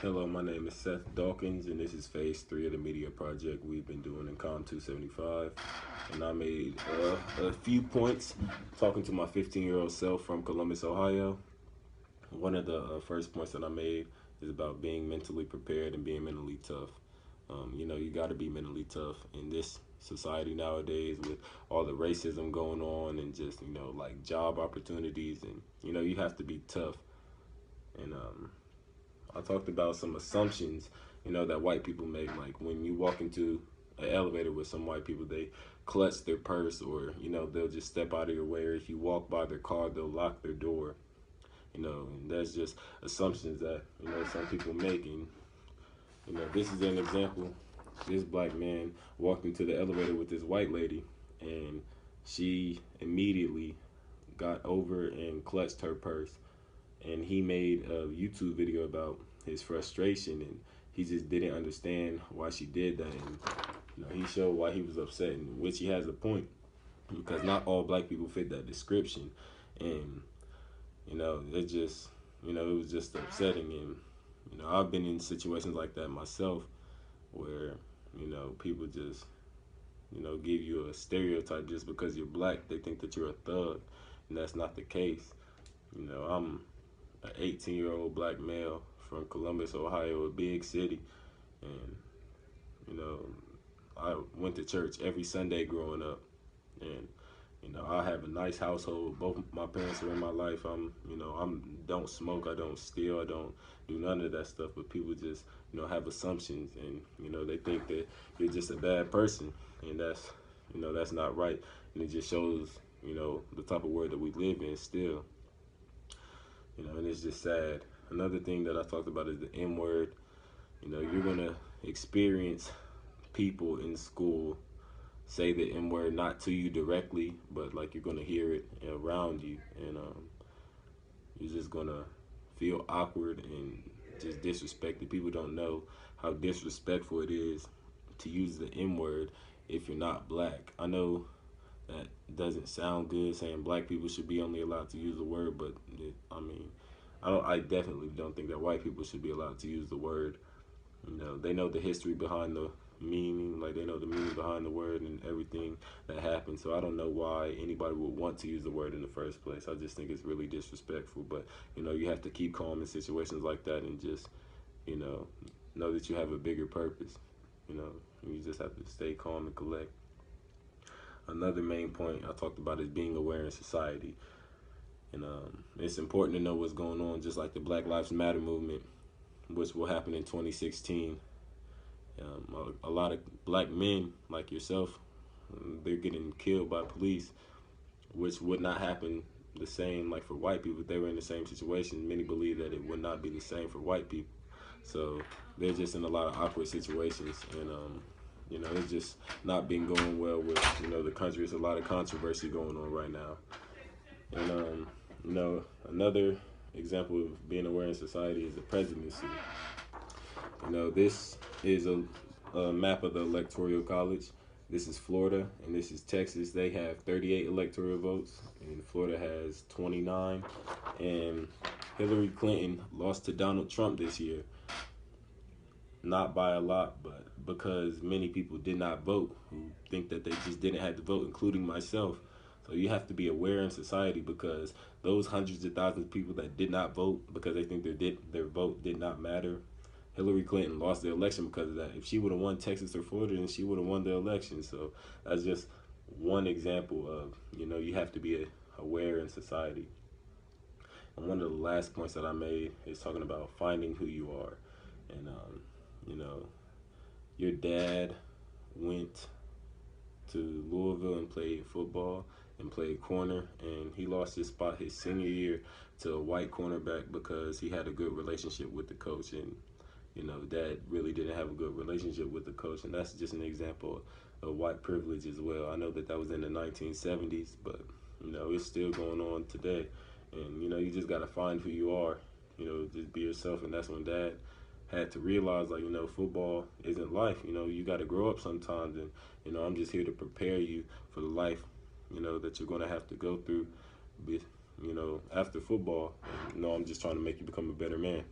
Hello, my name is Seth Dawkins, and this is phase 3 of the media project we've been doing in Com 275. And I made a few points talking to my 15-year-old self from Columbus, Ohio. One of the first points that I made is about being mentally prepared and being mentally tough. You got to be mentally tough in this society nowadays with all the racism going on and just, like job opportunities. And, you have to be tough. And I talked about some assumptions, that white people make. Like when you walk into an elevator with some white people, they clutch their purse, or they'll just step out of your way. Or if you walk by their car, they'll lock their door. And that's just assumptions that some people make. And this is an example. This black man walked into the elevator with this white lady, and she immediately got over and clutched her purse. And he made a YouTube video about his frustration, and he just didn't understand why she did that. And he showed why he was upset, in which he has a point, because not all black people fit that description. And it just it was just upsetting. And I've been in situations like that myself, where people just give you a stereotype just because you're black. They think that you're a thug, and that's not the case. I'm an 18-year-old black male from Columbus, Ohio, a big city. And, I went to church every Sunday growing up. And, I have a nice household. Both my parents are in my life. I don't smoke, I don't steal, I don't do none of that stuff. But people just, have assumptions, and, they think that you're just a bad person. And that's not right. And it just shows, the type of world that we live in still. And it's just sad. Another thing that I talked about is the M word. You're gonna experience people in school say the M word, not to you directly, but like you're gonna hear it around you, and you're just gonna feel awkward and just disrespected. People don't know how disrespectful it is to use the M word if you're not black. I know that doesn't sound good, saying black people should be only allowed to use the word, but I definitely don't think that white people should be allowed to use the word. They know the history behind the meaning, like they know the meaning behind the word and everything that happened. So I don't know why anybody would want to use the word in the first place. I just think it's really disrespectful. But you have to keep calm in situations like that, and just know that you have a bigger purpose. You just have to stay calm and collect. Another main point I talked about is being aware in society. And it's important to know what's going on, just like the Black Lives Matter movement, which will happen in 2016. A lot of black men like yourself, they're getting killed by police, which would not happen the same like for white people. If they were in the same situation, many believe that it would not be the same for white people. So they're just in a lot of awkward situations, and it's just not been going well with the country. There's a lot of controversy going on right now. And another example of being aware in society is the presidency. This is a map of the Electoral College. This is Florida, and this is Texas. They have 38 electoral votes, and Florida has 29. And Hillary Clinton lost to Donald Trump this year. Not by a lot, but because many people did not vote, who think that they just didn't have to vote, including myself. So you have to be aware in society, because those hundreds of thousands of people that did not vote because they think their vote did not matter, Hillary Clinton lost the election because of that. If she would have won Texas or Florida, then she would have won the election. So that's just one example of, you have to be aware in society. And one of the last points that I made is talking about finding who you are. And, your dad went to Louisville and played football and played corner, and he lost his spot his senior year to a white cornerback because he had a good relationship with the coach. And dad really didn't have a good relationship with the coach, and that's just an example of white privilege as well. I know that was in the 1970s, but it's still going on today. And you just got to find who you are, just be yourself. And that's when dad had to realize, like, football isn't life. You got to grow up sometimes. And I'm just here to prepare you for the life that you're going to have to go through after football. I'm just trying to make you become a better man.